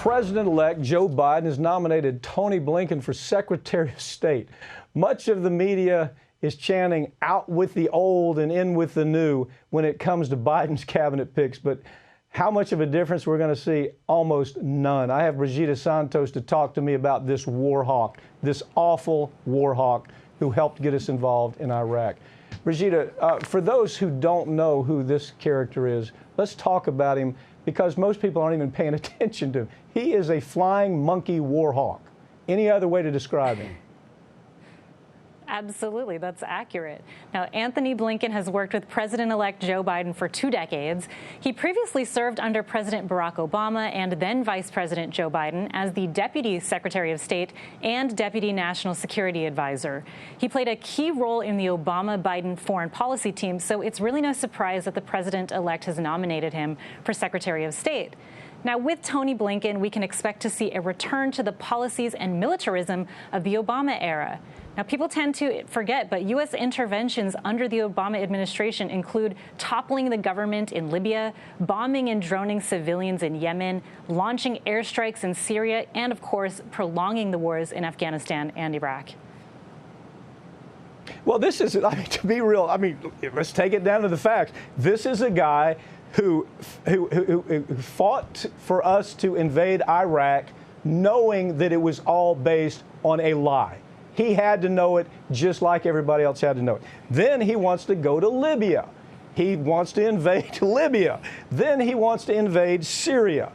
President-elect Joe Biden has nominated Tony Blinken for Secretary of State. Much of the media is chanting out with the old and in with the new when it comes to Biden's cabinet picks. But how much of a difference we're going to see? Almost none. I have Brigida Santos to talk to me about this war hawk, this awful war hawk who helped get us involved in Iraq. Brigida, for those who don't know who this character is, let's talk about him, because most people aren't even paying attention to him. He is a flying monkey war hawk. Any other way to describe him? Absolutely, that's accurate. Now, Anthony Blinken has worked with President-elect Joe Biden for 2 decades. He previously served under President Barack Obama and then Vice President Joe Biden as the Deputy Secretary of State and Deputy National Security Advisor. He played a key role in the Obama-Biden foreign policy team, so it's really no surprise that the President-elect has nominated him for Secretary of State. Now, with Tony Blinken, we can expect to see a return to the policies and militarism of the Obama era. Now, people tend to forget, but U.S. interventions under the Obama administration include toppling the government in Libya, bombing and droning civilians in Yemen, launching airstrikes in Syria, and, of course, prolonging the wars in Afghanistan and Iraq. Well, this is, to be real, let's take it down to the facts. This is a guy who fought for us to invade Iraq knowing that it was all based on a lie. He had to know it just like everybody else had to know it. Then he wants to go to Libya. He wants to invade Libya. Then he wants to invade Syria.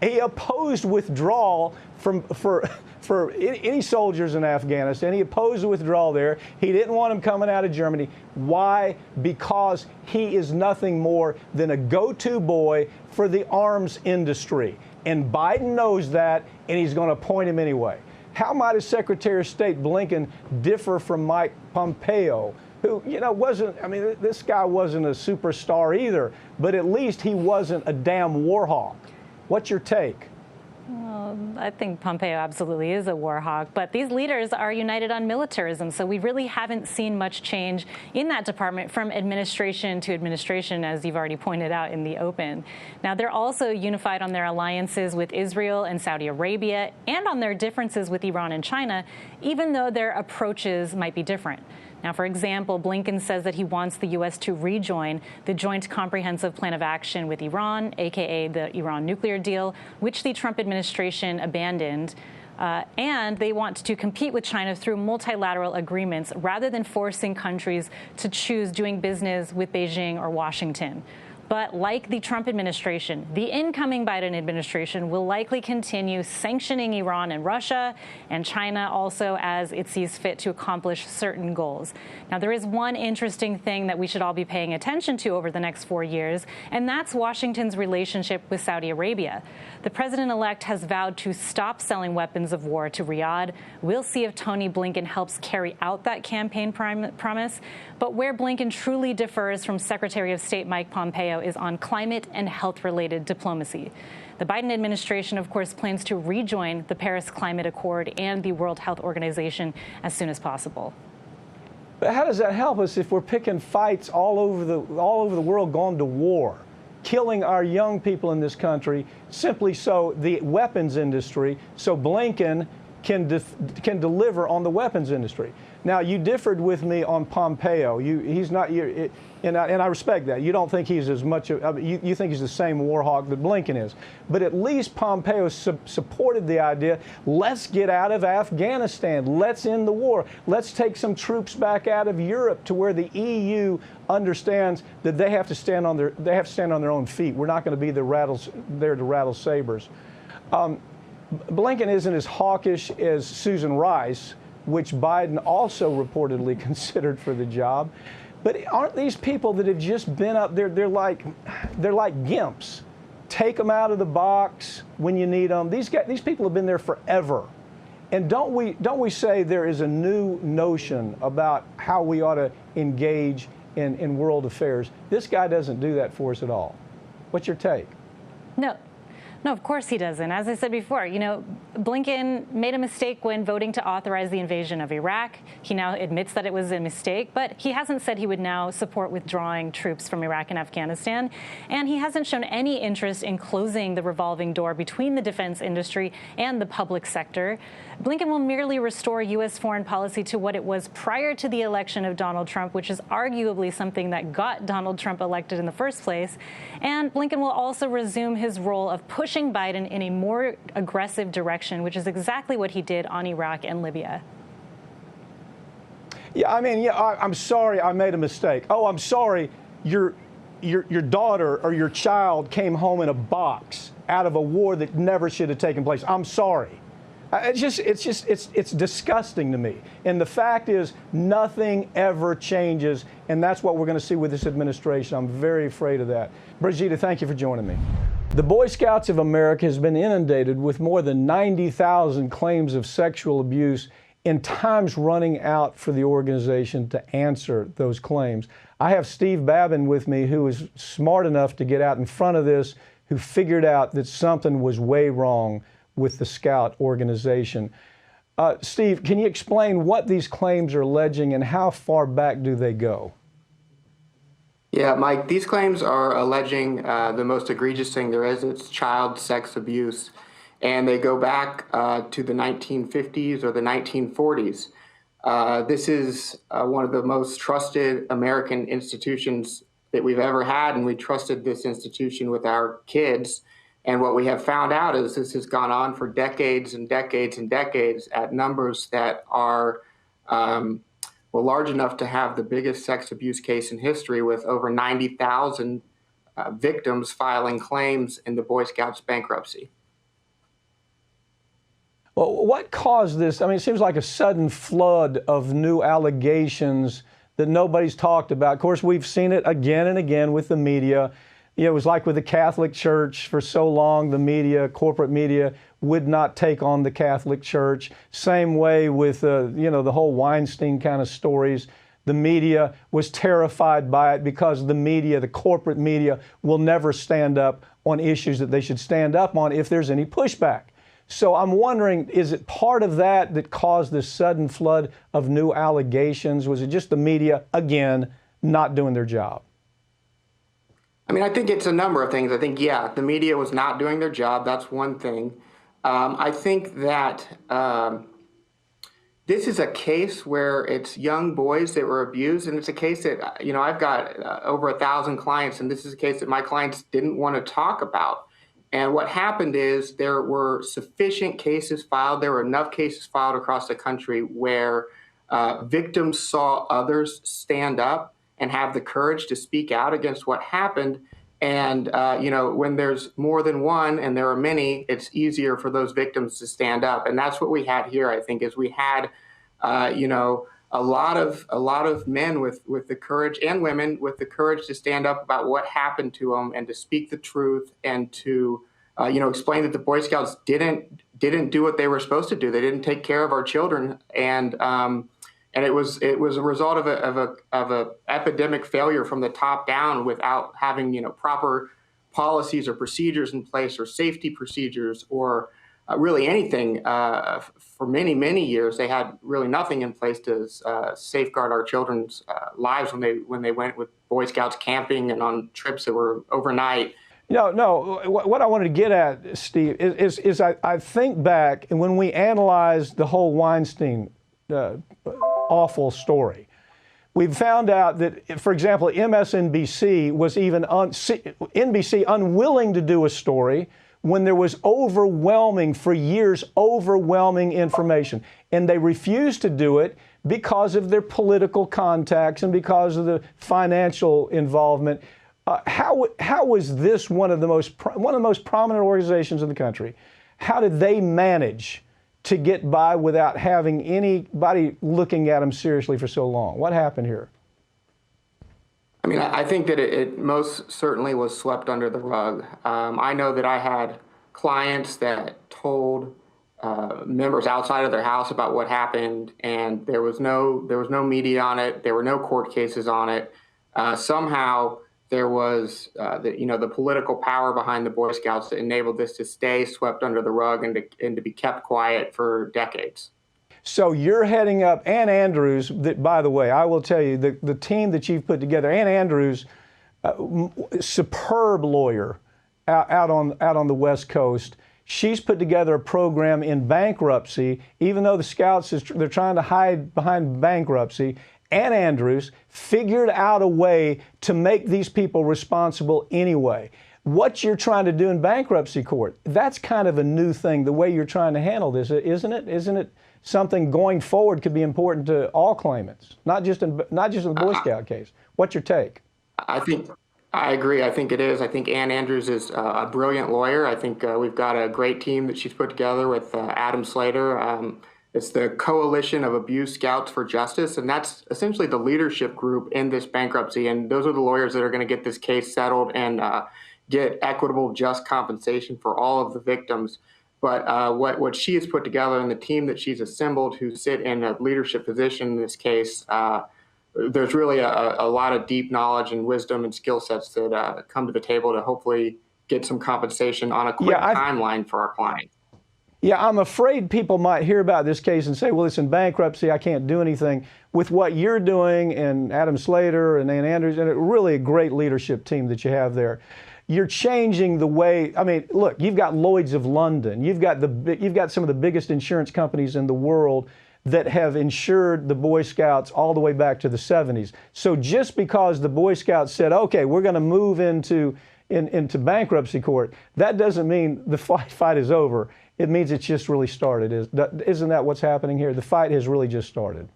He opposed withdrawal for any soldiers in Afghanistan. He opposed the withdrawal there. He didn't want them coming out of Germany. Why? Because he is nothing more than a go-to boy for the arms industry. And Biden knows that, and he's going to appoint him anyway. How might a Secretary of State Blinken differ from Mike Pompeo, who, this guy wasn't a superstar either, but at least he wasn't a damn war hawk. What's your take? Well, I think Pompeo absolutely is a war hawk, but these leaders are united on militarism, so we really haven't seen much change in that department from administration to administration, as you've already pointed out in the open. Now, they're also unified on their alliances with Israel and Saudi Arabia and on their differences with Iran and China, even though their approaches might be different. Now, for example, Blinken says that he wants the U.S. to rejoin the Joint Comprehensive Plan of Action with Iran, a.k.a. the Iran nuclear deal, which the Trump administration abandoned. And they want to compete with China through multilateral agreements rather than forcing countries to choose doing business with Beijing or Washington. But like the Trump administration, the incoming Biden administration will likely continue sanctioning Iran and Russia and China also as it sees fit to accomplish certain goals. Now, there is one interesting thing that we should all be paying attention to over the next 4 years, and that's Washington's relationship with Saudi Arabia. The president-elect has vowed to stop selling weapons of war to Riyadh. We'll see if Tony Blinken helps carry out that campaign promise. But where Blinken truly differs from Secretary of State Mike Pompeo is on climate and health-related diplomacy. The Biden administration, of course, plans to rejoin the Paris Climate Accord and the World Health Organization as soon as possible. But how does that help us if we're picking fights all over the world, going to war, killing our young people in this country simply so the weapons industry, so Blinken can deliver on the weapons industry? Now, you differed with me on Pompeo. He's not, and I respect that. You don't think he's as much, you think he's the same war hawk that Blinken is. But at least Pompeo supported the idea, let's get out of Afghanistan. Let's end the war. Let's take some troops back out of Europe to where the EU understands that they have to stand on their own feet. We're not going to be there to rattle sabers. Blinken isn't as hawkish as Susan Rice, which Biden also reportedly considered for the job. But aren't these people that have just been up there, they're like gimps. Take them out of the box when you need them. These people have been there forever. And don't we say there is a new notion about how we ought to engage in world affairs? This guy doesn't do that for us at all. What's your take? No. No, of course he doesn't. As I said before, Blinken made a mistake when voting to authorize the invasion of Iraq. He now admits that it was a mistake, but he hasn't said he would now support withdrawing troops from Iraq and Afghanistan. And he hasn't shown any interest in closing the revolving door between the defense industry and the public sector. Blinken will merely restore U.S. foreign policy to what it was prior to the election of Donald Trump, which is arguably something that got Donald Trump elected in the first place. And Blinken will also resume his role of pushing Biden in a more aggressive direction, which is exactly what he did on Iraq and Libya. Yeah, I'm sorry I made a mistake. Oh, I'm sorry your daughter or your child came home in a box out of a war that never should have taken place. I'm sorry. It's disgusting to me. And the fact is, nothing ever changes, and that's what we're going to see with this administration. I'm very afraid of that. Brigida, thank you for joining me. The Boy Scouts of America has been inundated with more than 90,000 claims of sexual abuse, and time's running out for the organization to answer those claims. I have Steve Babin with me, who is smart enough to get out in front of this, who figured out that something was way wrong with the Scout organization. Steve, can you explain what these claims are alleging and how far back do they go? Yeah, Mike, these claims are alleging the most egregious thing there is. It's child sex abuse. And they go back to the 1950s or the 1940s. This is one of the most trusted American institutions that we've ever had, and we trusted this institution with our kids. And what we have found out is this has gone on for decades and decades and decades at numbers that are large enough to have the biggest sex abuse case in history, with over 90,000 victims filing claims in the Boy Scouts bankruptcy. Well, what caused this? It seems like a sudden flood of new allegations that nobody's talked about. Of course, we've seen it again and again with the media. It was like with the Catholic Church for so long, the media, corporate media, would not take on the Catholic Church. Same way with, the whole Weinstein kind of stories. The media was terrified by it because the media, the corporate media, will never stand up on issues that they should stand up on if there's any pushback. So I'm wondering, is it part of that caused this sudden flood of new allegations? Was it just the media, again, not doing their job? I think it's a number of things. I think, the media was not doing their job. That's one thing. I think that this is a case where it's young boys that were abused, and it's a case that, I've got over 1,000 clients, and this is a case that my clients didn't want to talk about. And what happened is there were sufficient cases filed. There were enough cases filed across the country where victims saw others stand up and have the courage to speak out against what happened. And, when there's more than one and there are many, it's easier for those victims to stand up. And that's what we had here, I think, is we had, a lot of men with the courage, and women with the courage to stand up about what happened to them and to speak the truth and to, explain that the Boy Scouts didn't do what they were supposed to do. They didn't take care of our children. And it was a result of a epidemic failure from the top down, without having proper policies or procedures in place, or safety procedures, or really anything. For many years, they had really nothing in place to safeguard our children's lives when they went with Boy Scouts camping and on trips that were overnight. No. What I wanted to get at, Steve, is I think back, and when we analyzed the whole Weinstein awful story, we found out that, for example, MSNBC was even NBC unwilling to do a story when there was overwhelming information, and they refused to do it because of their political contacts and because of the financial involvement. How was this one of the most prominent organizations in the country? How did they manage to get by without having anybody looking at them seriously for so long? What happened here? I think that it most certainly was swept under the rug. I know that I had clients that told members outside of their house about what happened, and there was no media on it. There were no court cases on it. Somehow there was the political power behind the Boy Scouts that enabled this to stay swept under the rug and to be kept quiet for decades. So you're heading up Ann Andrews. That, by the way, I will tell you, the team that you've put together, Ann Andrews, superb lawyer out on the West Coast. She's put together a program in bankruptcy, even though the Scouts they're trying to hide behind bankruptcy. Ann Andrews figured out a way to make these people responsible anyway. What you're trying to do in bankruptcy court, that's kind of a new thing, the way you're trying to handle this, isn't it? Isn't it something going forward could be important to all claimants, not just in the Boy Scout case? What's your take? I agree. I think it is. I think Ann Andrews is a brilliant lawyer. I think we've got a great team that she's put together with Adam Slater. It's the Coalition of Abused Scouts for Justice, and that's essentially the leadership group in this bankruptcy. And those are the lawyers that are going to get this case settled and get equitable, just compensation for all of the victims. But what she has put together and the team that she's assembled who sit in a leadership position in this case, there's really a lot of deep knowledge and wisdom and skill sets that come to the table to hopefully get some compensation on a quick timeline for our client. Yeah, I'm afraid people might hear about this case and say, well, it's in bankruptcy, I can't do anything. With what you're doing and Adam Slater and Ann Andrews, and really a great leadership team that you have there, you're changing the way. I mean, look, you've got Lloyd's of London, you've got some of the biggest insurance companies in the world that have insured the Boy Scouts all the way back to the 70s. So just because the Boy Scouts said, okay, we're going to move into bankruptcy court, that doesn't mean the fight is over. It means it's just really started. Isn't that what's happening here? The fight has really just started.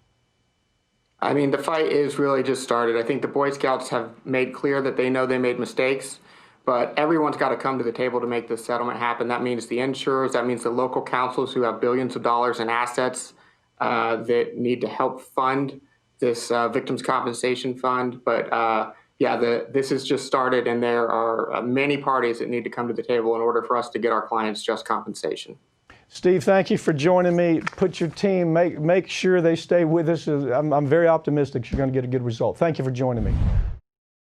I mean, the fight is really just started. I think the Boy Scouts have made clear that they know they made mistakes, but everyone's got to come to the table to make this settlement happen. That means the insurers, that means the local councils who have billions of dollars in assets that need to help fund this victims' compensation fund. But this has just started, and there are many parties that need to come to the table in order for us to get our clients just compensation. Steve, thank you for joining me. Put your team, make sure they stay with us. I'm very optimistic you're going to get a good result. Thank you for joining me.